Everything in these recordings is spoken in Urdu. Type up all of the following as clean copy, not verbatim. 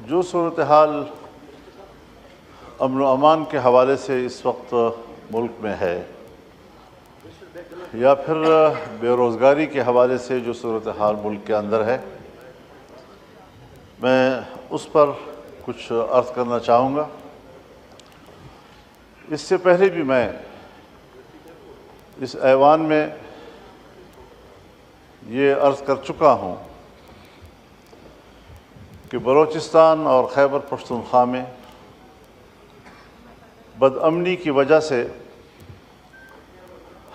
جو صورتحال امن و امان کے حوالے سے اس وقت ملک میں ہے یا پھر بے روزگاری کے حوالے سے جو صورتحال ملک کے اندر ہے، میں اس پر کچھ عرض کرنا چاہوں گا۔ اس سے پہلے بھی میں اس ایوان میں یہ عرض کر چکا ہوں کہ بلوچستان اور خیبر پختونخوا میں بدامنی کی وجہ سے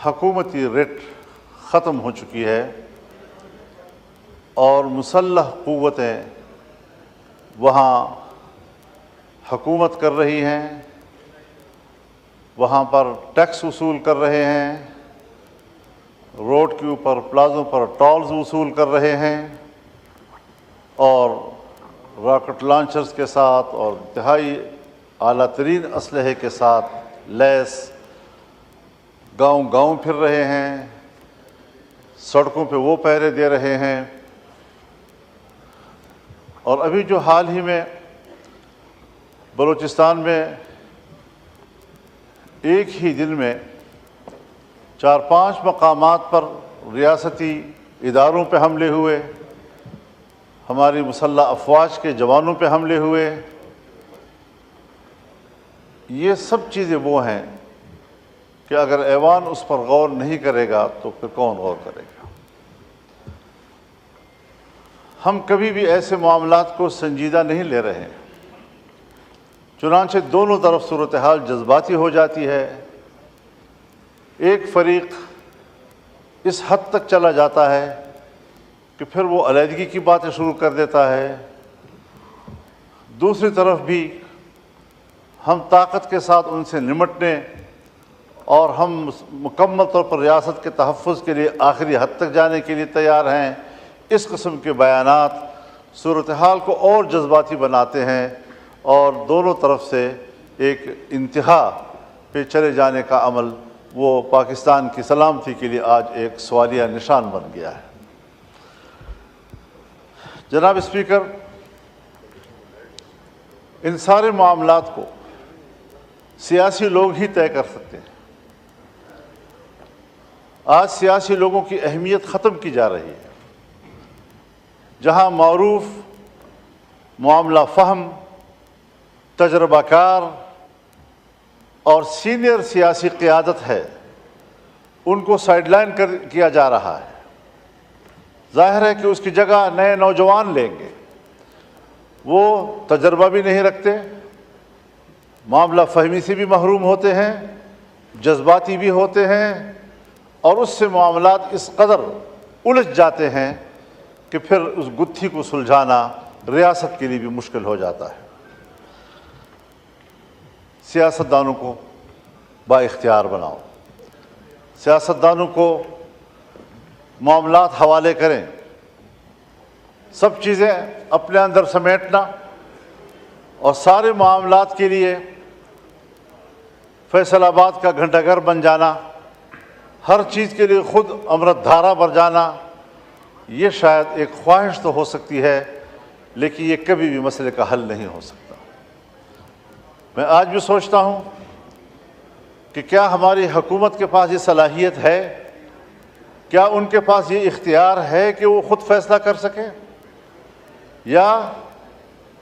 حکومتی رٹ ختم ہو چکی ہے اور مسلح قوتیں وہاں حکومت کر رہی ہیں، وہاں پر ٹیکس وصول کر رہے ہیں، روڈ کے اوپر پلازوں پر ٹولز وصول کر رہے ہیں اور راکٹ لانچرز کے ساتھ اور انتہائی اعلیٰ ترین اسلحے کے ساتھ لیس گاؤں گاؤں پھر رہے ہیں، سڑکوں پہ وہ پہرے دے رہے ہیں۔ اور ابھی جو حال ہی میں بلوچستان میں ایک ہی دن میں 4-5 مقامات پر ریاستی اداروں پہ حملے ہوئے، ہماری مسلح افواج کے جوانوں پہ حملے ہوئے، یہ سب چیزیں وہ ہیں کہ اگر ایوان اس پر غور نہیں کرے گا تو پھر کون غور کرے گا؟ ہم کبھی بھی ایسے معاملات کو سنجیدہ نہیں لے رہے ہیں، چنانچہ دونوں طرف صورتحال جذباتی ہو جاتی ہے۔ ایک فریق اس حد تک چلا جاتا ہے کہ پھر وہ علیحدگی کی باتیں شروع کر دیتا ہے، دوسری طرف بھی ہم طاقت کے ساتھ ان سے نمٹنے اور ہم مکمل طور پر ریاست کے تحفظ کے لیے آخری حد تک جانے کے لیے تیار ہیں۔ اس قسم کے بیانات صورتحال کو اور جذباتی بناتے ہیں اور دونوں طرف سے ایک انتہا پہ چلے جانے کا عمل وہ پاکستان کی سلامتی کے لیے آج ایک سوالیہ نشان بن گیا ہے۔ جناب اسپیکر، ان سارے معاملات کو سیاسی لوگ ہی طے کر سکتے ہیں۔ آج سیاسی لوگوں کی اہمیت ختم کی جا رہی ہے۔ جہاں معروف معاملہ فہم، تجربہ کار اور سینئر سیاسی قیادت ہے، ان کو سائیڈ لائن کیا جا رہا ہے۔ ظاہر ہے کہ اس کی جگہ نئے نوجوان لیں گے، وہ تجربہ بھی نہیں رکھتے، معاملہ فہمی سے بھی محروم ہوتے ہیں، جذباتی بھی ہوتے ہیں اور اس سے معاملات اس قدر الجھ جاتے ہیں کہ پھر اس گتھی کو سلجھانا ریاست کے لیے بھی مشکل ہو جاتا ہے۔ سیاستدانوں کو با اختیار بناؤ، سیاستدانوں کو معاملات حوالے کریں، سب چیزیں اپنے اندر سمیٹنا اور سارے معاملات کے لیے فیصل آباد کا گھنٹہ گھر بن جانا، ہر چیز کے لیے خود امرت دھارا بھر جانا، یہ شاید ایک خواہش تو ہو سکتی ہے لیکن یہ کبھی بھی مسئلے کا حل نہیں ہو سکتا۔ میں آج بھی سوچتا ہوں کہ کیا ہماری حکومت کے پاس یہ صلاحیت ہے، کیا ان کے پاس یہ اختیار ہے کہ وہ خود فیصلہ کر سکیں، یا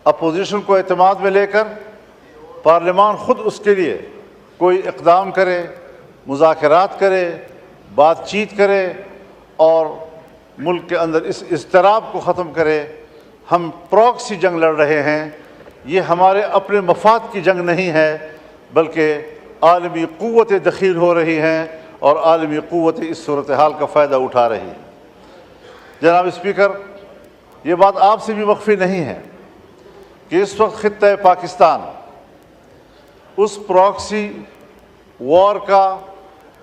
اپوزیشن کو اعتماد میں لے کر پارلیمان خود اس کے لیے کوئی اقدام کرے، مذاکرات کرے، بات چیت کرے اور ملک کے اندر اس اضطراب کو ختم کرے۔ ہم پراکسی جنگ لڑ رہے ہیں، یہ ہمارے اپنے مفاد کی جنگ نہیں ہے بلکہ عالمی قوتیں دخیل ہو رہی ہیں اور عالمی قوتیں اس صورتحال کا فائدہ اٹھا رہی ہیں۔ جناب اسپیکر، یہ بات آپ سے بھی مخفی نہیں ہے کہ اس وقت خطہ پاکستان اس پراکسی وار کا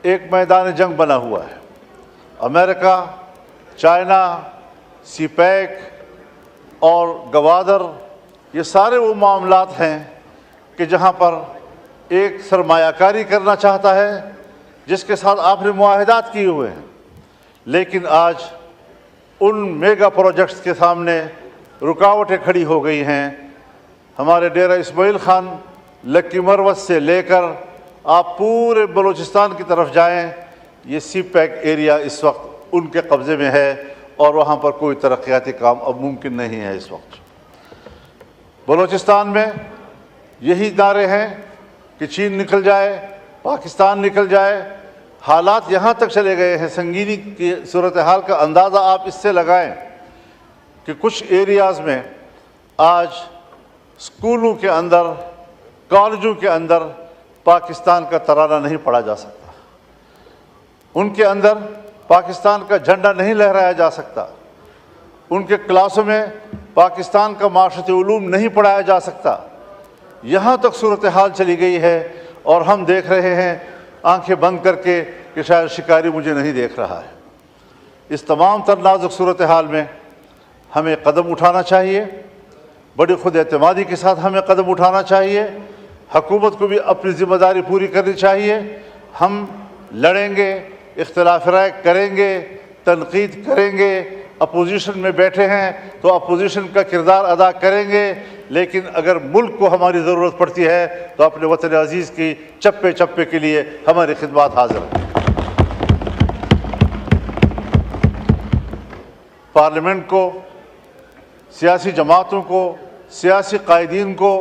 ایک میدان جنگ بنا ہوا ہے۔ امریکہ، چائنا، سی پیک اور گوادر، یہ سارے وہ معاملات ہیں کہ جہاں پر ایک سرمایہ کاری کرنا چاہتا ہے جس کے ساتھ آپ نے معاہدات کیے ہوئے ہیں، لیکن آج ان میگا پروجیکٹس کے سامنے رکاوٹیں کھڑی ہو گئی ہیں ہمارے ڈیرہ اسماعیل خان لکی مروت سے لے کر آپ پورے بلوچستان کی طرف جائیں، یہ سی پیک ایریا اس وقت ان کے قبضے میں ہے اور وہاں پر کوئی ترقیاتی کام اب ممکن نہیں ہے۔ اس وقت بلوچستان میں یہی نعرے ہیں کہ چین نکل جائے، پاکستان نکل جائے۔ حالات یہاں تک چلے گئے ہیں، سنگینی کی صورتحال کا اندازہ آپ اس سے لگائیں کہ کچھ ایریاز میں آج اسکولوں کے اندر، کالجوں کے اندر پاکستان کا ترانہ نہیں پڑھا جا سکتا، ان کے اندر پاکستان کا جھنڈا نہیں لہرایا جا سکتا، ان کے کلاسوں میں پاکستان کا معاشرتی علوم نہیں پڑھایا جا سکتا۔ یہاں تک صورتحال چلی گئی ہے اور ہم دیکھ رہے ہیں آنکھیں بند کر کے کہ شاید شکاری مجھے نہیں دیکھ رہا ہے۔ اس تمام تر نازک صورتحال میں ہمیں قدم اٹھانا چاہیے، بڑی خود اعتمادی کے ساتھ ہمیں قدم اٹھانا چاہیے، حکومت کو بھی اپنی ذمہ داری پوری کرنی چاہیے۔ ہم لڑیں گے، اختلاف رائے کریں گے، تنقید کریں گے، اپوزیشن میں بیٹھے ہیں تو اپوزیشن کا کردار ادا کریں گے، لیکن اگر ملک کو ہماری ضرورت پڑتی ہے تو اپنے وطن عزیز کی چپے چپے کے لیے ہماری خدمات حاضر ہیں۔ پارلیمنٹ کو، سیاسی جماعتوں کو، سیاسی قائدین کو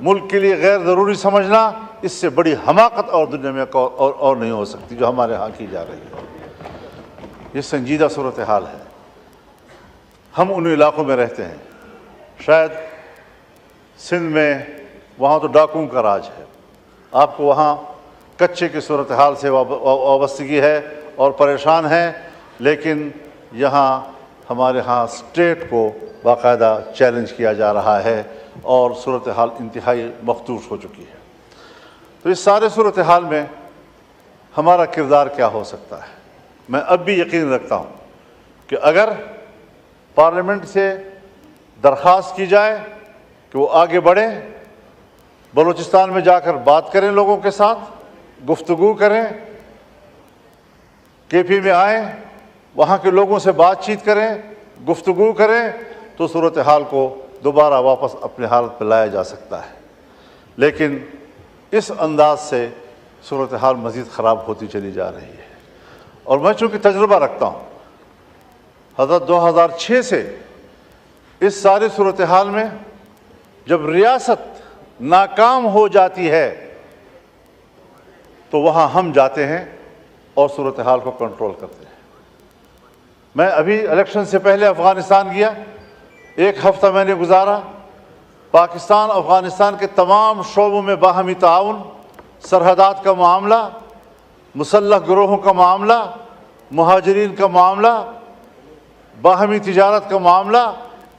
ملک کے لیے غیر ضروری سمجھنا، اس سے بڑی حماقت اور دنیا میں اور نہیں ہو سکتی جو ہمارے ہاں کی جا رہی ہے۔ یہ سنجیدہ صورتحال ہے۔ ہم ان علاقوں میں رہتے ہیں، شاید سندھ میں وہاں تو ڈاکوؤں کا راج ہے، آپ کو وہاں کچے کی صورتحال سے وابستگی ہے اور پریشان ہیں، لیکن یہاں ہمارے ہاں اسٹیٹ کو باقاعدہ چیلنج کیا جا رہا ہے اور صورتحال انتہائی مخدوش ہو چکی ہے۔ تو اس سارے صورتحال میں ہمارا کردار کیا ہو سکتا ہے؟ میں اب بھی یقین رکھتا ہوں کہ اگر پارلیمنٹ سے درخواست کی جائے کہ وہ آگے بڑھیں، بلوچستان میں جا کر بات کریں، لوگوں کے ساتھ گفتگو کریں، کے پی میں آئیں، وہاں کے لوگوں سے بات چیت کریں، گفتگو کریں، تو صورتحال کو دوبارہ واپس اپنے حالت پہ لایا جا سکتا ہے۔ لیکن اس انداز سے صورتحال مزید خراب ہوتی چلی جا رہی ہے، اور میں چونکہ تجربہ رکھتا ہوں، حضرت 2006 سے اس ساری صورتحال میں جب ریاست ناکام ہو جاتی ہے تو وہاں ہم جاتے ہیں اور صورتحال کو کنٹرول کرتے ہیں۔ میں ابھی الیکشن سے پہلے افغانستان گیا، 1 ہفتہ میں نے گزارا، پاکستان افغانستان کے تمام شعبوں میں باہمی تعاون، سرحدات کا معاملہ، مسلح گروہوں کا معاملہ، مہاجرین کا معاملہ، باہمی تجارت کا معاملہ،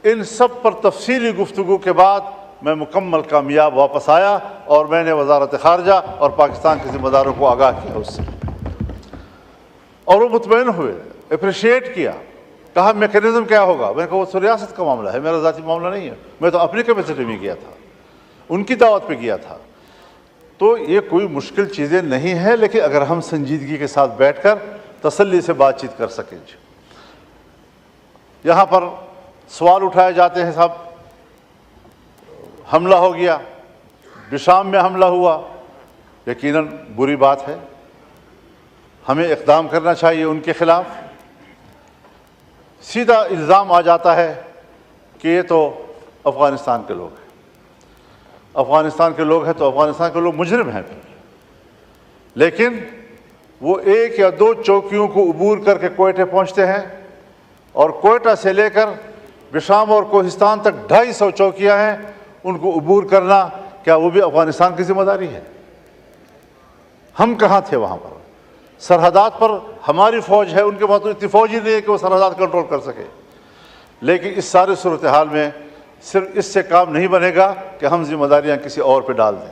ان سب پر تفصیلی گفتگو کے بعد میں مکمل کامیاب واپس آیا اور میں نے وزارت خارجہ اور پاکستان کے ذمہ داروں کو آگاہ کیا اس سے، اور وہ مطمئن ہوئے، اپریشیٹ کیا، کہا میکینزم کیا ہوگا؟ میں نے کہا وہ ریاست کا معاملہ ہے، میرا ذاتی معاملہ نہیں ہے، میں تو اپنی کیپیسٹی میں گیا تھا، ان کی دعوت پہ گیا تھا۔ تو یہ کوئی مشکل چیزیں نہیں ہیں، لیکن اگر ہم سنجیدگی کے ساتھ بیٹھ کر تسلی سے بات چیت کر سکیں۔ یہاں پر سوال اٹھائے جاتے ہیں، صاحب حملہ ہو گیا، بشام میں حملہ ہوا، یقیناً بری بات ہے، ہمیں اقدام کرنا چاہیے ان کے خلاف۔ سیدھا الزام آ جاتا ہے کہ یہ تو افغانستان کے لوگ ہیں، افغانستان کے لوگ ہیں تو افغانستان کے لوگ مجرم ہیں پھر، لیکن وہ 1 یا 2 چوکیوں کو عبور کر کے کوئٹہ پہنچتے ہیں، اور کوئٹہ سے لے کر بشام اور کوہستان تک 250 چوکیاں ہیں، ان کو عبور کرنا کیا وہ بھی افغانستان کی ذمہ داری ہے؟ ہم کہاں تھے وہاں پر؟ سرحدات پر ہماری فوج ہے، ان کے پاس تو اتنی فوج ہی نہیں ہے کہ وہ سرحدات کنٹرول کر سکے۔ لیکن اس سارے صورتحال میں صرف اس سے کام نہیں بنے گا کہ ہم ذمہ داریاں کسی اور پہ ڈال دیں،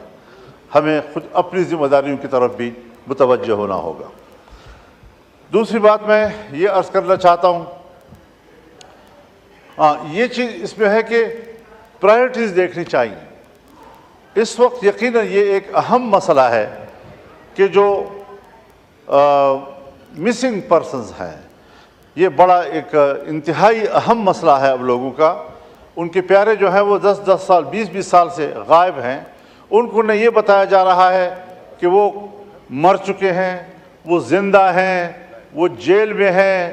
ہمیں خود اپنی ذمہ داریوں کی طرف بھی متوجہ ہونا ہوگا۔ دوسری بات میں یہ عرض کرنا چاہتا ہوں، یہ چیز اس میں ہے کہ پرائرٹیز دیکھنی چاہیے۔ اس وقت یقیناً یہ ایک اہم مسئلہ ہے کہ جو مسنگ پرسنز ہیں، یہ بڑا ایک انتہائی اہم مسئلہ ہے اب لوگوں کا، ان کے پیارے جو ہیں وہ 10-10 سال 20-20 سال سے غائب ہیں، ان کو نہ یہ بتایا جا رہا ہے کہ وہ مر چکے ہیں، وہ زندہ ہیں، وہ جیل میں ہیں،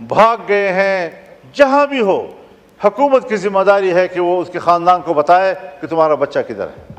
بھاگ گئے ہیں۔ جہاں بھی ہو، حکومت کی ذمہ داری ہے کہ وہ اس کے خاندان کو بتائے کہ تمہارا بچہ کدھر ہے۔